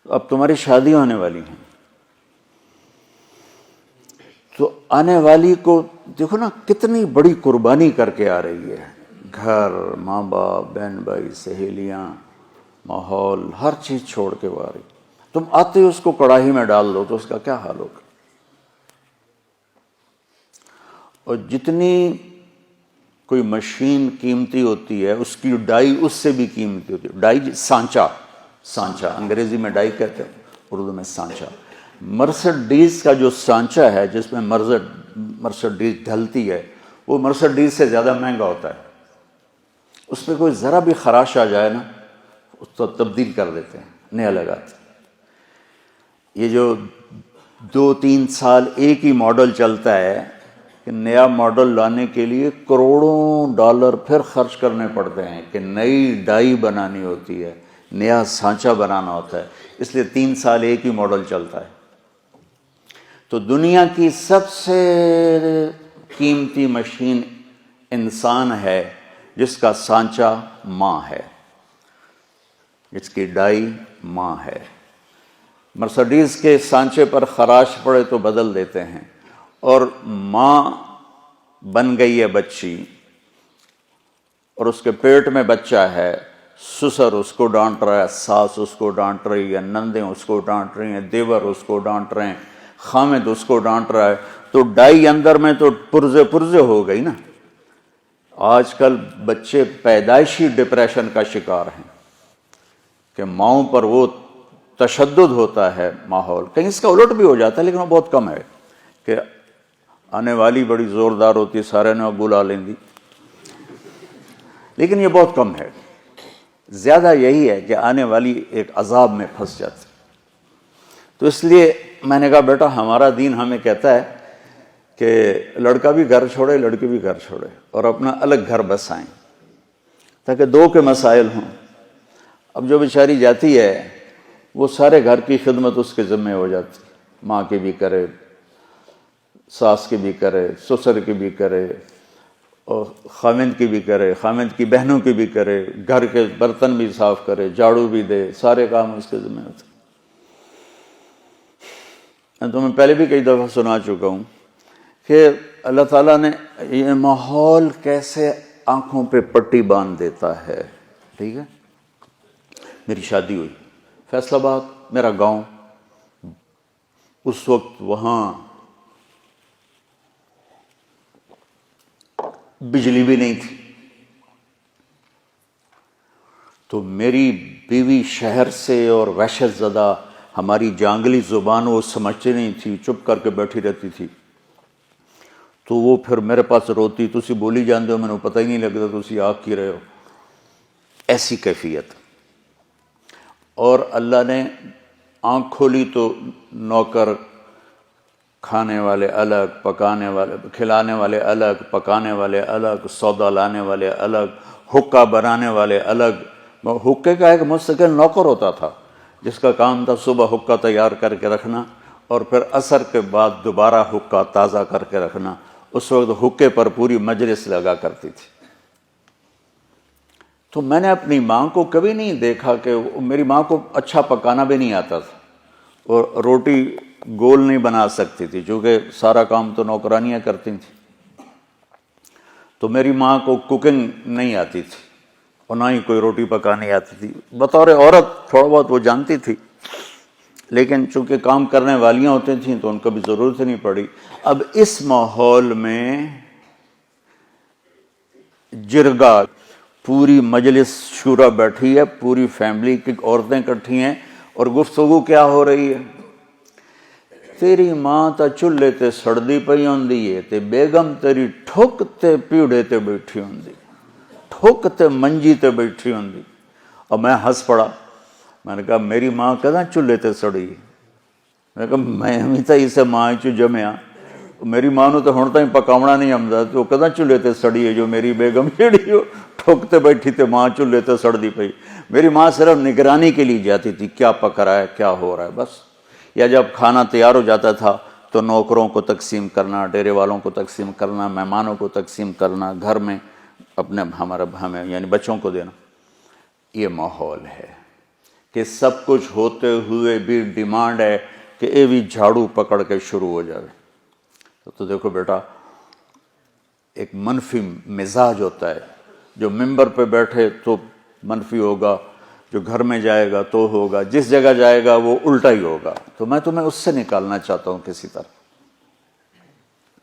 اب تمہاری شادی ہونے والی ہیں، تو آنے والی کو دیکھو نا کتنی بڑی قربانی کر کے آ رہی ہے، گھر، ماں باپ، بہن بھائی، سہیلیاں، ماحول، ہر چیز چھوڑ کے وہ آ رہی. تم آتے ہی اس کو کڑاہی میں ڈال دو تو اس کا کیا حال ہوگا. اور جتنی کوئی مشین قیمتی ہوتی ہے اس کی ڈائی اس سے بھی قیمتی ہوتی ہے. ڈائی سانچہ انگریزی میں ڈائی کہتے ہیں، اردو میں سانچہ. مرسڈیز کا جو سانچہ ہے جس میں مرسڈیز ڈھلتی ہے وہ مرسڈیز سے زیادہ مہنگا ہوتا ہے. اس پہ کوئی ذرا بھی خراش آ جائے نا اس کو تبدیل کر دیتے ہیں، نیا لگاتے ہیں. یہ جو 2-3 سال ایک ہی ماڈل چلتا ہے کہ نیا ماڈل لانے کے لیے کروڑوں ڈالر پھر خرچ کرنے پڑتے ہیں کہ نئی ڈائی بنانی ہوتی ہے، نیا سانچہ بنانا ہوتا ہے. اس لیے 3 سال ایک ہی ماڈل چلتا ہے. تو دنیا کی سب سے قیمتی مشین انسان ہے جس کا سانچہ ماں ہے، جس کی ڈائی ماں ہے. مرسڈیز کے سانچے پر خراش پڑے تو بدل دیتے ہیں، اور ماں بن گئی ہے بچی اور اس کے پیٹ میں بچہ ہے، سسر اس کو ڈانٹ رہا ہے، ساس اس کو ڈانٹ رہی ہے، نندیں اس کو ڈانٹ رہی ہیں، دیور اس کو ڈانٹ رہے ہیں، خامد اس کو ڈانٹ رہا ہے، تو ڈائی اندر میں تو پرزے ہو گئی نا. آج کل بچے پیدائشی ڈپریشن کا شکار ہیں کہ ماؤں پر وہ تشدد ہوتا ہے ماحول. کہیں اس کا الٹ بھی ہو جاتا ہے لیکن وہ بہت کم ہے کہ آنے والی بڑی زوردار ہوتی ہے سارے نے بلا لیں دی، لیکن یہ بہت کم ہے. زیادہ یہی ہے کہ آنے والی ایک عذاب میں پھنس جاتی. تو اس لیے میں نے کہا بیٹا ہمارا دین ہمیں کہتا ہے کہ لڑکا بھی گھر چھوڑے لڑکی بھی گھر چھوڑے اور اپنا الگ گھر بسائیں تاکہ 2 کے مسائل ہوں. اب جو بیچاری جاتی ہے وہ سارے گھر کی خدمت اس کے ذمہ ہو جاتی، ماں کی بھی کرے، ساس کی بھی کرے، سسر کی بھی کرے، اور خامند کی بھی کرے، خامند کی بہنوں کی بھی کرے، گھر کے برتن بھی صاف کرے، جھاڑو بھی دے، سارے کام اس کے ذمہ ہوتے. میں تمہیں پہلے بھی کئی دفعہ سنا چکا ہوں کہ اللہ تعالیٰ نے یہ ماحول کیسے آنکھوں پہ پٹی باندھ دیتا ہے. ٹھیک ہے، میری شادی ہوئی فیصل آباد، میرا گاؤں. اس وقت وہاں بجلی بھی نہیں تھی، تو میری بیوی شہر سے اور وحشت زدہ ہماری جانگلی زبان وہ سمجھتی نہیں تھی، چپ کر کے بیٹھی رہتی تھی. تو وہ پھر میرے پاس روتی، تسی بولی جاندے ہو میں نے پتہ ہی نہیں لگتا تسی آگ کی رہے ہو. ایسی کیفیت. اور اللہ نے آنکھ کھولی تو نوکر، کھانے والے الگ، پکانے والے، کھلانے والے الگ، پکانے والے الگ، سودا لانے والے الگ، حکا بنانے والے الگ. حکے کا ایک مستقل نوکر ہوتا تھا جس کا کام تھا صبح حکا تیار کر کے رکھنا اور پھر عصر کے بعد دوبارہ حکا تازہ کر کے رکھنا. اس وقت حکے پر پوری مجلس لگا کرتی تھی. تو میں نے اپنی ماں کو کبھی نہیں دیکھا کہ میری ماں کو اچھا پکانا بھی نہیں آتا تھا اور روٹی گول نہیں بنا سکتی تھی چونکہ سارا کام تو نوکرانیاں کرتی تھیں. تو میری ماں کو کوکنگ نہیں آتی تھی اور نہ ہی کوئی روٹی پکانی آتی تھی. بطور عورت تھوڑا بہت وہ جانتی تھی لیکن چونکہ کام کرنے والیاں ہوتی تھیں تو ان کو بھی ضرورت نہیں پڑی. اب اس ماحول میں جرگا، پوری مجلس شورا بیٹھی ہے، پوری فیملی کی عورتیں اکٹھی ہیں اور گفتگو کیا ہو رہی ہے؟ تیری ماں تا چولہے تے سڑدی پئی ہوندی ہے تے بیگم تیری ٹھک تے پیڑے تے بیٹھی ہوندی، ٹھک تے منجی تے بیٹھی ہوندی. اور میں ہنس پڑا. میں نے کہا میری ماں کداں چولہے تے سڑی؟ میں نے کہا میں ہی تا اسے ماں چ جمیا، میری ماں نو تو ہن تائیں پکاونا نہیں آمدا تو کداں چولہے تے سڑی ہے جو میری بیگم جیڑی ہو ٹھک تے بیٹھی تے ماں چولہے تے سڑدی پئی. میری ماں صرف نگرانی کے لیے جاتی تھی کیا پک رہا ہے کیا ہو رہا ہے بس. یا جب کھانا تیار ہو جاتا تھا تو نوکروں کو تقسیم کرنا، ڈیرے والوں کو تقسیم کرنا، مہمانوں کو تقسیم کرنا، گھر میں اپنے ہمیں یعنی بچوں کو دینا. یہ ماحول ہے کہ سب کچھ ہوتے ہوئے بھی ڈیمانڈ ہے کہ یہ بھی جھاڑو پکڑ کے شروع ہو جائے. تو دیکھو بیٹا، ایک منفی مزاج ہوتا ہے، جو ممبر پہ بیٹھے تو منفی ہوگا، جو گھر میں جائے گا تو ہوگا، جس جگہ جائے گا وہ الٹا ہی ہوگا. تو میں تمہیں اس سے نکالنا چاہتا ہوں کسی طرح.